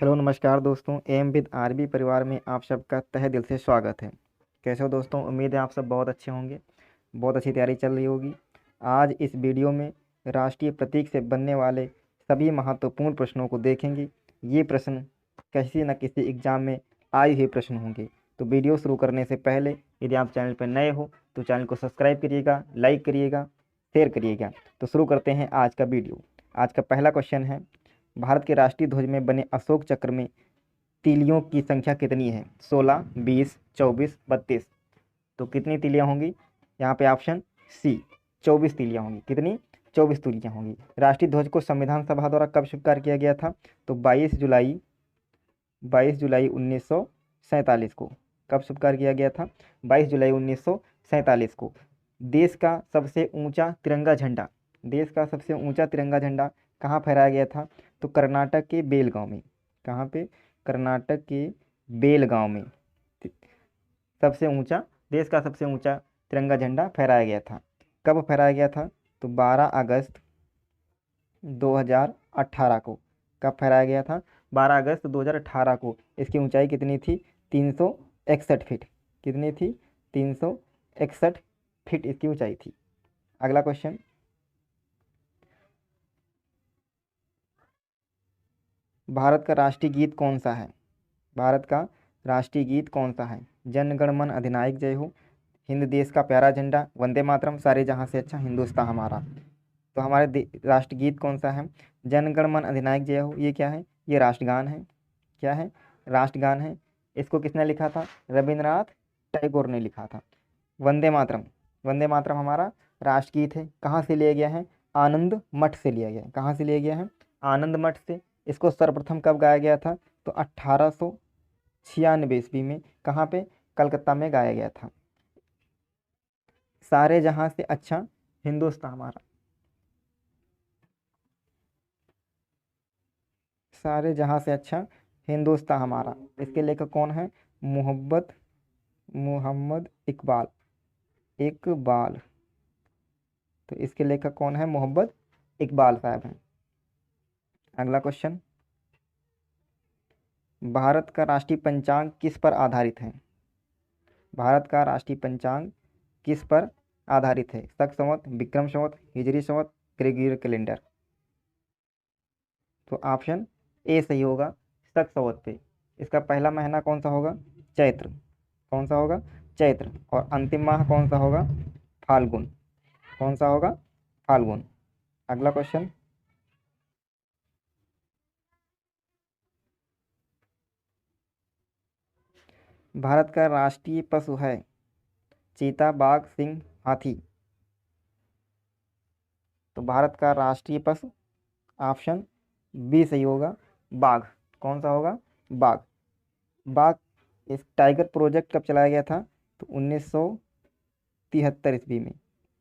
Hello नमस्कार दोस्तों, am with RB परिवार में आप सबका तहे दिल से स्वागत है। कैसे हो दोस्तों? उम्मीद है आप सब बहुत अच्छे होंगे, बहुत अच्छी तैयारी चल रही होगी। आज इस वीडियो में राष्ट्रीय प्रतीक से बनने वाले सभी महत्वपूर्ण प्रश्नों को देखेंगे। ये प्रश्न किसी न किसी एग्जाम में आए हुए प्रश्न होंगे। तो वीडियो शुरू करने से पहले यदि आप चैनल पर नए हो तो चैनल को सब्सक्राइब करिएगा, लाइक करिएगा, शेयर करिएगा। तो शुरू करते हैं आज का वीडियो। आज का पहला क्वेश्चन है, भारत के राष्ट्रीय ध्वज में बने अशोक चक्र में तीलियों की संख्या कितनी है? 16, 20, 24, 32। तो कितनी तीलियां होंगी? यहाँ पे ऑप्शन सी 24 तीलियां होंगी। कितनी? 24 तीलियां होंगी। राष्ट्रीय ध्वज को संविधान सभा द्वारा कब स्वीकार किया गया था? तो 22 जुलाई 1947 को। कब स्वीकार किया गया था? 22 जुलाई 1947 को। देश का सबसे ऊंचा तिरंगा झंडा, देश का सबसे ऊंचा तिरंगा झंडा कहाँ फहराया गया था? तो कर्नाटक के बेलगांव में। कहाँ पे? कर्नाटक के बेलगांव में सबसे ऊंचा, देश का सबसे ऊंचा तिरंगा झंडा फहराया गया था। कब फहराया गया था? तो 12 अगस्त 2018 को। कब फहराया गया था? 12 अगस्त 2018 को। इसकी ऊंचाई कितनी थी? 361 फीट। कितनी थी? 361 फीट इसकी ऊंचाई थी। अगला क्वेश्चन, भारत का राष्ट्रीय गीत कौन सा है? भारत का राष्ट्रीय गीत कौन सा है? जन गण मन अधिनायक जय हो, हिंद देश का प्यारा झंडा, वंदे मातरम, सारे जहां से अच्छा हिंदुस्तान हमारा। तो हमारे राष्ट्रगीत कौन सा है? जन गण मन अधिनायक जय हो। ये क्या है? ये राष्ट्रगान है। क्या है? राष्ट्रगान है। इसको किसने लिखा था? रविंद्रनाथ टैगोर ने लिखा था। वंदे मातरम, वंदे मातरम हमारा राष्ट्रगीत है। कहाँ से लिया गया है? आनंद मठ से लिया गया है। कहाँ से लिया गया है? आनंद मठ से। इसको सर्वप्रथम कब गाया गया था? तो 1896 ईस्वी में। कहाँ पे? कलकत्ता में गाया गया था। सारे जहां से अच्छा हिंदुस्तान हमारा, सारे जहां से अच्छा हिंदुस्तान हमारा। इसके लेखक कौन है? मोहब्बत मोहम्मद इकबाल। इकबाल। तो इसके लेखक कौन है? मोहब्बत इकबाल साहब हैं। अगला क्वेश्चन, भारत का राष्ट्रीय पंचांग किस पर आधारित है? भारत का राष्ट्रीय पंचांग किस पर आधारित है? शक संवत, विक्रम संवत, हिजरी संवत, ग्रेगोरियन कैलेंडर। तो ऑप्शन ए सही होगा, शक संवत पे। इसका पहला महीना कौन सा होगा? चैत्र। कौन सा होगा? चैत्र। और अंतिम माह कौन सा होगा? फाल्गुन। कौन सा होगा? फाल्गुन। अगला क्वेश्चन, भारत का राष्ट्रीय पशु है चीता, बाघ, सिंह, हाथी। तो भारत का राष्ट्रीय पशु ऑप्शन बी सही होगा, बाघ। कौन सा होगा? बाघ। बाघ। इस टाइगर प्रोजेक्ट कब चलाया गया था? तो 1973 ईस्वी में।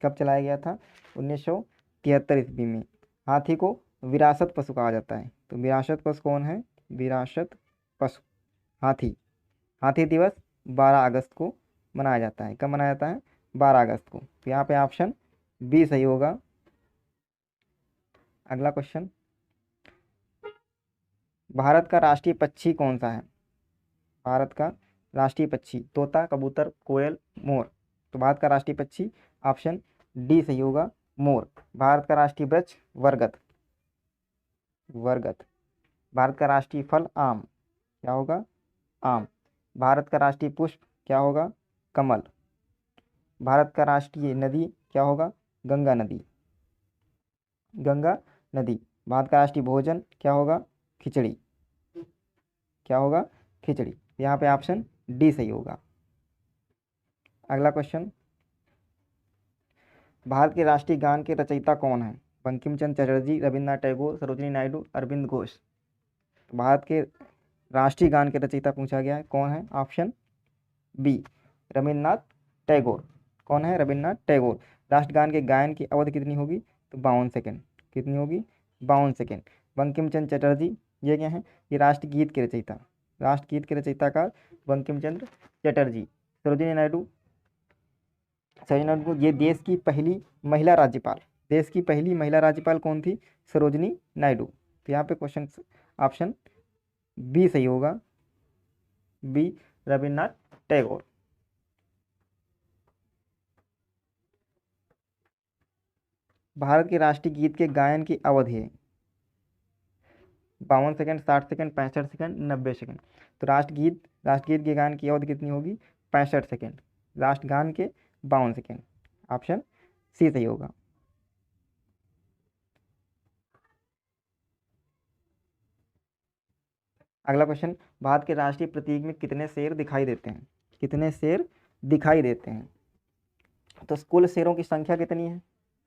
कब चलाया गया था? 1973 ईस्वी में। हाथी को विरासत पशु कहा जाता है। तो विरासत पशु कौन है? विरासत पशु हाथी। हाथी दिवस 12 अगस्त को मनाया जाता है। कब मनाया जाता है? 12 अगस्त को। तो यहाँ पे ऑप्शन बी सही होगा। अगला क्वेश्चन, भारत का राष्ट्रीय पक्षी कौन सा है? भारत का राष्ट्रीय पक्षी तोता, कबूतर, कोयल, मोर। तो भारत का राष्ट्रीय पक्षी ऑप्शन डी सही होगा, मोर। भारत का राष्ट्रीय वृक्ष बरगद। बरगद। भारत का राष्ट्रीय फल आम। क्या होगा? आम। भारत का राष्ट्रीय पुष्प क्या होगा? कमल। भारत का राष्ट्रीय नदी क्या होगा? गंगा नदी। गंगा नदी। भारत का राष्ट्रीय भोजन क्या होगा? खिचड़ी। क्या होगा? खिचड़ी। यहाँ पे ऑप्शन डी सही होगा। अगला क्वेश्चन, भारत के राष्ट्रीय गान के रचयिता कौन है? बंकिम चंद्र चटर्जी, रविन्द्रनाथ टैगोर, सरोजिनी नायडू, अरविंद घोष। तो भारत के राष्ट्रीय गान के रचयिता पूछा गया है, कौन है? Option B Rabindranath Tagore. कौन है? रविन्द्रनाथ टैगोर। राष्ट्रगान के गायन की अवधि कितनी होगी? तो 52 सेकेंड। कितनी होगी? 52 सेकेंड। बंकिम चंद्र चटर्जी ये क्या है? ये राष्ट्रगीत के रचयिता, राष्ट्रगीत के रचयिता का बंकिम चंद्र चटर्जी। सरोजिनी नायडू, सरोजिनी नायडू ये देश की पहली महिला राज्यपाल, देश की पहली महिला राज्यपाल कौन थी? सरोजिनी नायडू। तो यहाँ पे क्वेश्चन ऑप्शन बी सही होगा, बी रविन्द्रनाथ टैगोर। भारत के राष्ट्रीय गीत के गायन की अवधि है 52 सेकंड, 60 सेकंड, 65 सेकंड, 90 सेकंड। तो राष्ट्रगीत के गायन की अवधि कितनी होगी? 65 सेकंड। राष्ट्रगान के 52 सेकंड। ऑप्शन सी सही होगा। अगला क्वेश्चन, भारत के राष्ट्रीय प्रतीक में कितने शेर दिखाई देते हैं? कितने शेर दिखाई देते हैं? तो कुल शेरों की संख्या कितनी है?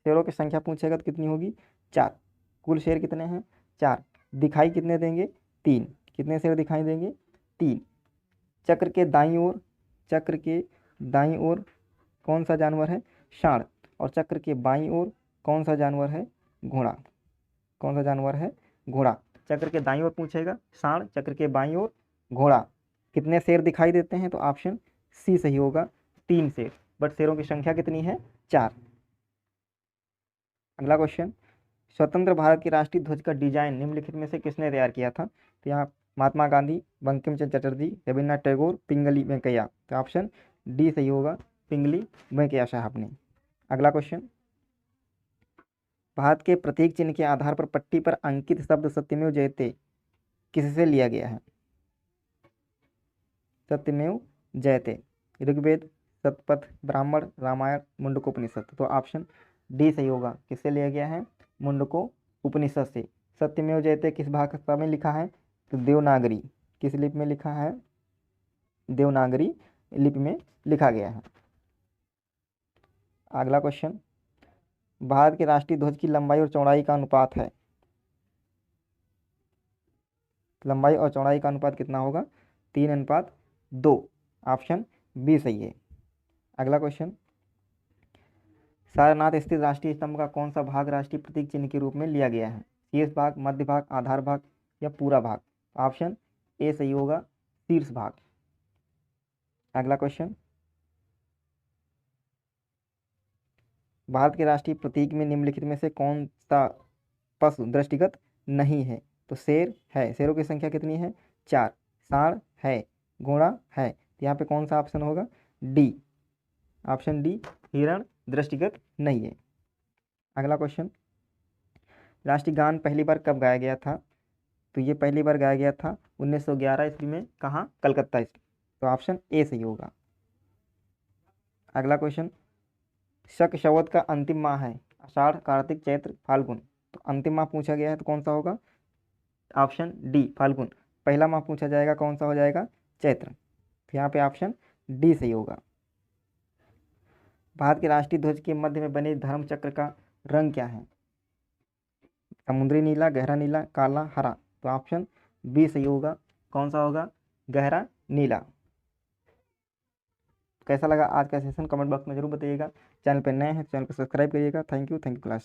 शेरों की संख्या पूछेगा तो कितनी होगी? 4। कुल शेर कितने हैं? 4। दिखाई कितने देंगे? 3। कितने शेर दिखाई देंगे? 3। चक्र के दाईं ओर, चक्र के दाईं ओर कौन सा जानवर है? सांड। और चक्र के बाईं ओर कौन सा जानवर है? घोड़ा। कौन सा जानवर है? घोड़ा। चक्र के दाईं ओर पूछेगा सांड, चक्र के बाईं ओर घोड़ा। कितने शेर दिखाई देते हैं? तो ऑप्शन सी सही होगा, 3 शेर। बट शेरों की संख्या कितनी है? 4। अगला क्वेश्चन, स्वतंत्र भारत के राष्ट्रीय ध्वज का डिजाइन निम्नलिखित में से किसने तैयार किया था? तो यहाँ महात्मा गांधी, बंकिम चंद्र चटर्जी, रविन्द्रनाथ टैगोर, पिंगली वेंकैया। तो ऑप्शन डी सही होगा, पिंगली वेंकैया साहब ने। अगला क्वेश्चन, भारत के प्रतीक चिन्ह के आधार पर पट्टी पर अंकित शब्द सत्यमेव जयते किससे लिया गया है? सत्यमेव जयते ऋग्वेद, शतपथ ब्राह्मण, रामायण, मुंडकोपनिषद। तो ऑप्शन डी सही होगा। किससे लिया गया है? मुंडको उपनिषद से। सत्यमेव जयते किस भाषा में लिखा है? तो देवनागरी। किस लिपि में लिखा है? देवनागरी लिपि में लिखा गया है। अगला क्वेश्चन, भारत के राष्ट्रीय ध्वज की लंबाई और चौड़ाई का अनुपात है? लंबाई और चौड़ाई का अनुपात कितना होगा? 3:2। ऑप्शन बी सही है। अगला क्वेश्चन, सारनाथ स्थित राष्ट्रीय स्तंभ का कौन सा भाग राष्ट्रीय प्रतीक चिन्ह के रूप में लिया गया है? शीर्ष भाग, मध्य भाग, आधार भाग या पूरा भाग? ऑप्शन ए सही होगा, शीर्ष भाग। अगला क्वेश्चन, भारत के राष्ट्रीय प्रतीक में निम्नलिखित में से कौन सा पशु दृष्टिगत नहीं है? तो शेर है। शेरों की संख्या कितनी है? 4। सांड है, घोड़ा है। तो यहाँ पे कौन सा ऑप्शन होगा? डी। ऑप्शन डी, हिरण दृष्टिगत नहीं है। अगला क्वेश्चन, राष्ट्रीय गान पहली बार कब गाया गया था? तो ये पहली बार गाया गया था 1911 ईस्वी में। कहाँ? कलकत्ता ईस्वी। तो ऑप्शन ए सही होगा। अगला क्वेश्चन, शक शवद का अंतिम माह है आषाढ़, कार्तिक, चैत्र, फाल्गुन। तो अंतिम माह पूछा गया है तो कौन सा होगा? Option D, Phalgun. पहला माह पूछा जाएगा, कौन सा हो जाएगा? चैत्र। तो यहाँ पे ऑप्शन डी सही होगा। भारत के राष्ट्रीय ध्वज के मध्य में बने धर्म चक्र का रंग क्या है? समुद्री नीला, गहरा नीला, काला, हरा। तो ऑप्शन बी सही होगा। कौन सा होगा? गहरा नीला। कैसा लगा आज का सेशन? कमेंट बॉक्स में जरूर बताइएगा। चैनल पर नए हैं तो चैनल को सब्सक्राइब करिएगा। Thank you class.